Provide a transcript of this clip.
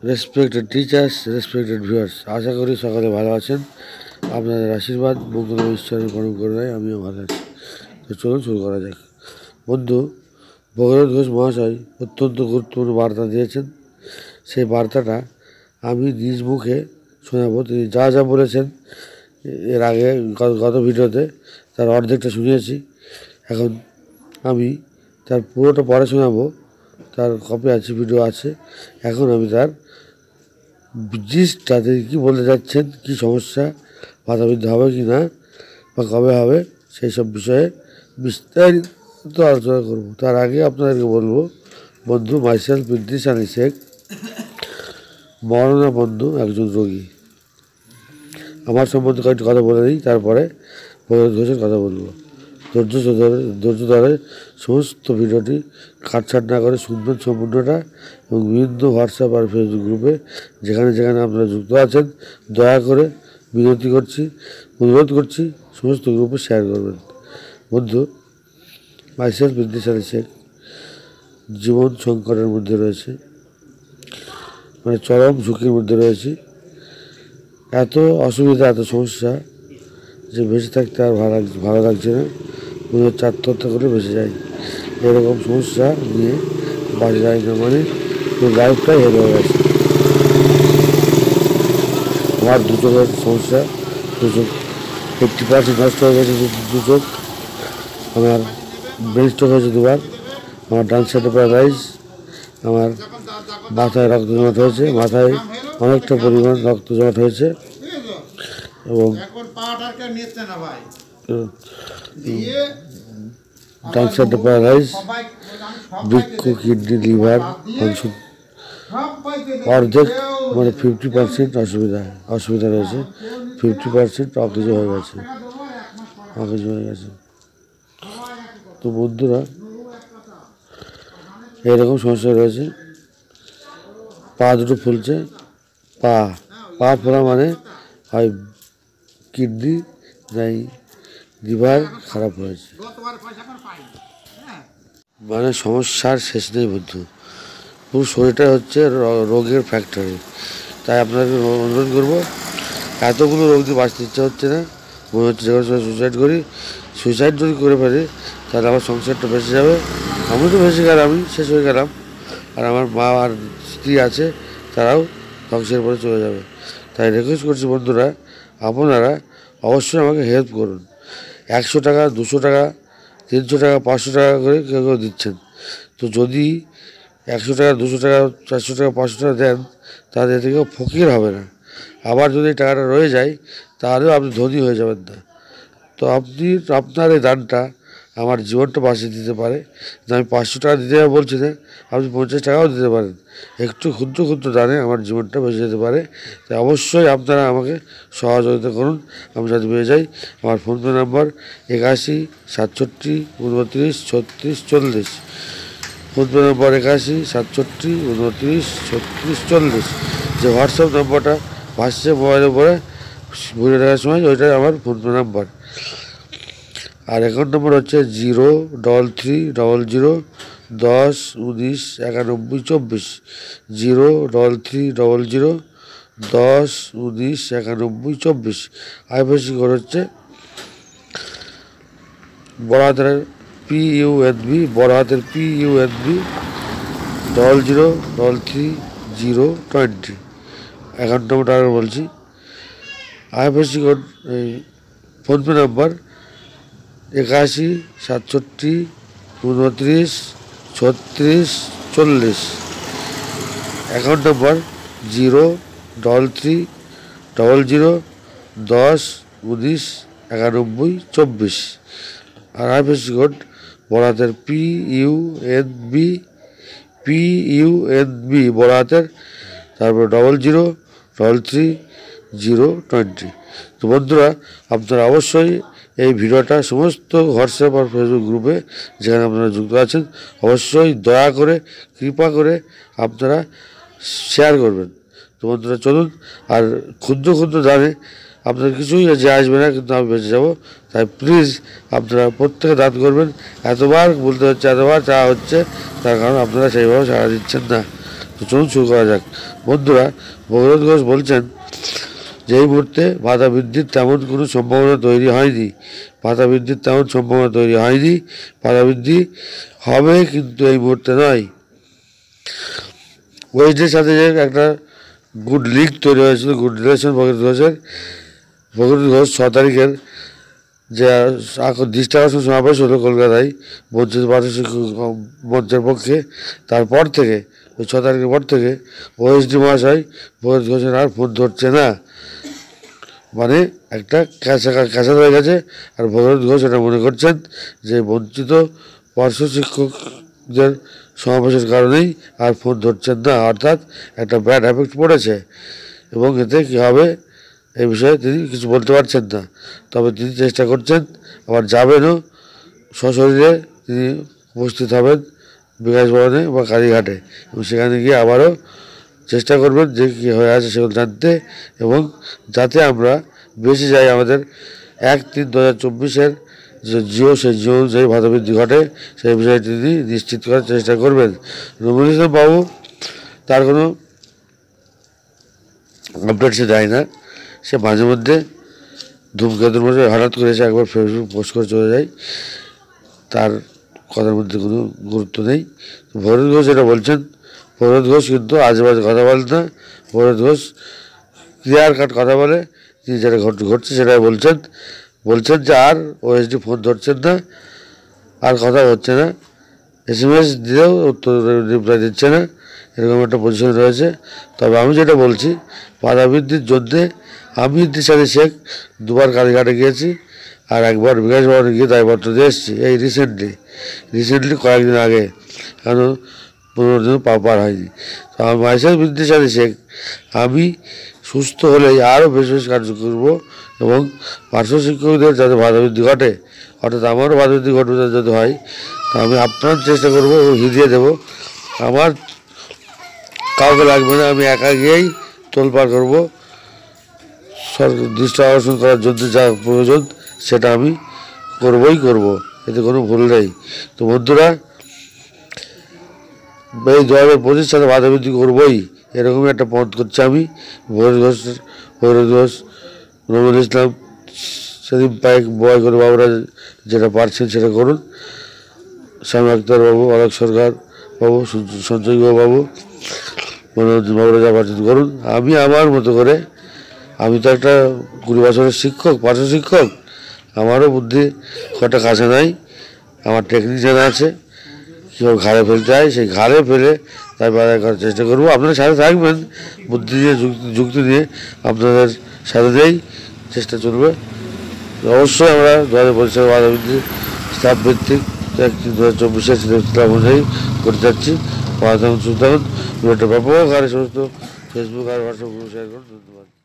Respected teachers, respected viewers, আশা করি সকালে ভালো আছেন। আপনাদের আশীর্বাদ, মঙ্গল ঈশ্বরের পরম করুণায় আমিও ভালো আছি। তো চলুন শুরু করা যাক। বন্ধু ভগীরথ ঘোষ মহাশয় অত্যন্ত গুরুত্বপূর্ণ বার্তা দিয়েছেন। সেই বার্তাটা আমি নিজ মুখে শোনাবো। তিনি যা যা বলেছেন এর আগে গত ভিডিওতে তার অর্ধেকটা শুনিয়েছি। এখন আমি তার পুরোটা পরে শোনাবো। তার কপি আছে, ভিডিও আছে। এখন আমি তার জিনিসটা তিনি কী বলতে যাচ্ছেন, কী সমস্যা, বাধাবিদ্ধ হবে কি না বা কবে হবে, সেই সব বিষয়ে বিস্তারিত আলোচনা করব। তার আগে আপনাদেরকে বলবো, বন্ধু মাইসেলফ ইদ্রিস আলী শেখ মরণাপন্ন একজন রোগী। আমার সম্বন্ধে কয়েকটি কথা বলে দিই, তারপরে ভগীরথ ঘোষের কথা বলবো। ধৈর্য ধরে সমস্ত ভিডিওটি কাটছাট না করে শুনবেন সম্পূর্ণটা, এবং বিভিন্ন হোয়াটসঅ্যাপ আর ফেসবুক গ্রুপে যেখানে যেখানে আপনারা যুক্ত আছেন দয়া করে অনুরোধ করছি সমস্ত গ্রুপে শেয়ার করবেন। বন্ধু মাইসেলফ ইদ্রিস আলী শেখ জীবন সংকটের মধ্যে রয়েছে, মানে চরম ঝুঁকির মধ্যে রয়েছে। এত অসুবিধা, এত সমস্যা যে বেঁচে থাকতে আর ভালো লাগছে না, মনে হচ্ছে আত্মহত্যা করে বেঁচে যায়। এরকম সমস্যা নিয়ে বাঁচা যায় না, মানে লাইফটাই হেরে হয়ে গেছে। আমার দু চোখের সমস্যা, দু চোখ 80% নষ্ট হয়ে গেছে, দু চোখ। আমার ব্রেন স্ট্রোক হয়েছে দুবার, আমার ডান সাইডে প্যারালাইজ, আমার মাথায় রক্ত জমাট হয়েছে, মাথায় অনেকটা পরিমাণ রক্ত জমাট হয়েছে, এবং ডান সাইডে প্যারালাইজ, বৃক্ষ, কিডনি, লিভার ফাংশন অর্ধেক, মানে 50% অসুবিধা রয়েছে। 50% অকেজো হয়ে গেছে। তো বন্ধুরা এরকম সমস্যা রয়েছে। পা দুটো ফুলছে। পা ফোলা মানে হয় কিডনি নাই লিভার খারাপ হয়েছে, মানে সমস্যার শেষ নেই বন্ধু। পুরো শরীরটা হচ্ছে রোগের ফ্যাক্টরি। তাই আপনাদের অনুরোধ করবো, এতগুলো রোগ দিয়ে বাঁচতে ইচ্ছা হচ্ছে না, মনে হচ্ছে যে কোনো সময় সুইসাইড যদি করে ফেলি তাহলে আমার সংসারটা বেঁচে যাবে। আমি তো বেঁচে গেলাম, আমি শেষ হয়ে গেলাম, আর আমার মা আর স্ত্রী আছে তারাও ধ্বংসের পরে চলে যাবে। তাই রিকোয়েস্ট করছি বন্ধুরা, আপনারা অবশ্যই আমাকে হেল্প করুন। 100 টাকা, 200 টাকা, 300 টাকা, 500 টাকা করে কেউ কেউ দিচ্ছেন। তো যদি 100 টাকা, 200 টাকা, 400 টাকা, 500 টাকা দেন, তাহলে এ থেকে ফকির হবে না। আবার যদি টাকাটা রয়ে যায় তাহলেও আপনি ধনী হয়ে যাবেন না। তো আপনার এই দানটা আমার জীবনটা বাঁচিয়ে দিতে পারে। আমি 500 টাকা দিতে বলছি না, আপনি 50 টাকাও দিতে পারেন। একটু ক্ষুদ্র দানে আমার জীবনটা বেঁচে যেতে পারে। তাই অবশ্যই আপনারা আমাকে সহযোগিতা করুন, আমি যাতে পেয়ে যাই। আমার ফোনপে নাম্বার 81 67 29 36 40। PhonePe number 81 67 29 36 40। যে হোয়াটসঅ্যাপ নাম্বারটা ভাসছে মোবাইলের উপরে ঘুরে দেখার সময়, ওইটাই আমার ফোনপে নাম্বার। আর অ্যাকাউন্ট নম্বর হচ্ছে 03300 10 19 91 24। 03300 10 19 91 24। আইএফএসসি কোড হচ্ছে বড় হাতের PUNB, বড় হাতের PUNB 0033 অ্যাকাউন্ট নম্বরটা আগে বলছি। IFSC code, PhonePe number 81 67 29 36 40। Account number 03300 10 19 91 24। আর আইএফএসসি কোড বড় হাতের PUNB বড় হাতের, তারপর 0033 তো বন্ধুরা আপনারা অবশ্যই এই ভিডিওটা সমস্ত হোয়াটসঅ্যাপ আর ফেসবুক গ্রুপে যেখানে আপনারা যুক্ত আছেন অবশ্যই দয়া করে, কৃপা করে আপনারা শেয়ার করবেন। তো বন্ধুরা চলুন, আর ক্ষুদ্র দানে আপনার কিছুই যে আসবে না, কিন্তু আমি বেঁচে যাবো। তাই প্লিজ আপনারা প্রত্যেকে দান করবেন। এতবার বলতে হচ্ছে, এতবার চাওয়া হচ্ছে, তার কারণ আপনারা সেইভাবে সাড়া দিচ্ছেন না। তো চলুন শুরু করা যাক। বন্ধুরা, ভগীরথ ঘোষ বলছেন যে এই মুহূর্তে ভাতা বৃদ্ধির তেমন কোনো সম্ভাবনা তৈরি হয়নি। ভাতা বৃদ্ধির তেমন সম্ভাবনা তৈরি হয়নি। ভাতা বৃদ্ধি হবে, কিন্তু এই মুহূর্তে নয়। ওয়েস্টের সাথে যে একটা গুড লিঙ্ক তৈরি হয়েছিল, গুড রিলেশন ভগীরথ ঘোষের। ভগীরথ ঘোষ 6 তারিখের যে দৃষ্টি আকর্ষণ সমাবেশ হলো কলকাতায় বঞ্চিত পার্শ্ব শিক্ষক মঞ্চের পক্ষে, তারপর থেকে ওই 6 তারিখের পর থেকে ওএসডি মহাশয় ভগীরথ ঘোষের আর ফোন ধরছে না। মানে একটা ক্যাঁচা হয়ে গেছে। আর ভগীরথ ঘোষ এটা মনে করছেন যে বঞ্চিত পার্শ্ব শিক্ষকদের সমাবেশের কারণেই আর ফোন ধরছেন না, অর্থাৎ একটা ব্যাড এফেক্ট পড়েছে এবং এতে কী হবে এই বিষয়ে তিনি কিছু বলতে পারছেন না। তবে তিনি চেষ্টা করছেন, আবার যাবেনও, সশরীরে তিনি উপস্থিত হবেন বিকাশ ভবনে বা কালীঘাটে, এবং সেখানে গিয়ে আবারও চেষ্টা করবেন যে কী হয়ে আছে সেগুলো জানতে, এবং যাতে আমরা বেশি যাই আমাদের 1/3/2024 যে জিও, সেই জিও অনুযায়ী ভাতা বৃদ্ধি ঘটে সেই বিষয়ে তিনি নিশ্চিত করার চেষ্টা করবেন। রবিউল ইসলাম বাবু তার কোনো আপডেট সে দেয় না। সে মাঝে মধ্যে ধূমকেতুর মধ্যে হঠাৎ করে এসে একবার ফেসবুক পোস্ট করে চলে যায়, তার কথার মধ্যে কোনো গুরুত্ব নেই। ভগীরথ ঘোষ এটা বলছেন। ভগীরথ ঘোষ কিন্তু আজেবাজে কথা বলেন না। ভগীরথ ঘোষ ক্লিয়ার কাট কথা বলে। তিনি যেটা ঘটছে সেটাই বলছেন যে আর ওএসডি ফোন ধরছেন না, আর কথা হচ্ছে না, SMS দিলেও উত্তর রিপ্লাই দিচ্ছে না, এরকম একটা পজিশন রয়েছে। তবে আমি যেটা বলছি, ভাতা বৃদ্ধির জন্যে আমি দিশারি শেখ 2বার কালীঘাটে গিয়েছি, আর একবার বিকাশ ভবনে গিয়ে দায়পত্র দিয়ে এসেছি। এই রিসেন্টলি কয়েকদিন আগে, কেন 15 দিন পার হয়নি। তো আমার মাইসেল দিশারি শেখ, আমি সুস্থ হলেই আরও বেশি কার্য করবো, এবং পার্শ্ব শিক্ষকদের যাতে ভাতা বৃদ্ধি ঘটে, অর্থাৎ আমারও ভাতা বৃদ্ধি ঘটবে যদি হয়, তা আমি আপনার চেষ্টা করবো এবং হিরিয়ে দেবো। আমার কাউকে লাগবে না, আমি একা গিয়েই তোলপাড় করবো। সরকার দৃষ্টি আকর্ষণ করার জন্য যা প্রয়োজন সেটা আমি করবো, এতে কোনো ভুল নেই। তো বন্ধুরা, এই 2025 সালে ভাতা বৃদ্ধি করবোই, এরকমই একটা পথ করছি আমি। ভগীরথ ঘোষ, রবিউল ইসলাম, সেদিন পাইক বয় করে বাবুরা যেটা পারছেন সেটা করুন। স্বামী আক্তার বাবু, অলোক সরকার বাবু, সঞ্জয় বাবু, মনোরঞ্জন বাবুরা যা পারছেন করুন। আমি আমার মতো করে, আমি তো একটা 20 বছরের শিক্ষক, পার্শ্ব শিক্ষক, আমারও বুদ্ধি কটা কাছে নাই, আমার টেকনিক জানা আছে, কীভাবে ঘাড়ে ফেলতে হয় সেই ঘাড়ে ফেলে তাই বাজার করার চেষ্টা করবো। আপনারা সাথে থাকবেন, বুদ্ধি দিয়ে যুক্তি দিয়ে আপনাদের সাথে দিয়েই চেষ্টা চলবে। অবশ্যই আমরা 2025 সালে ভাতা বৃদ্ধি স্টাফ ভিত্তিক 1/3/2024 সিলেবাস অনুযায়ী করতে যাচ্ছি। ভালো থাকুন, সুস্থ থাকুন। ভিডিওটা ব্যাপক আরে সমস্ত ফেসবুক আর হোয়াটসঅ্যাপ গ্রুপ শেয়ার করুন। ধন্যবাদ।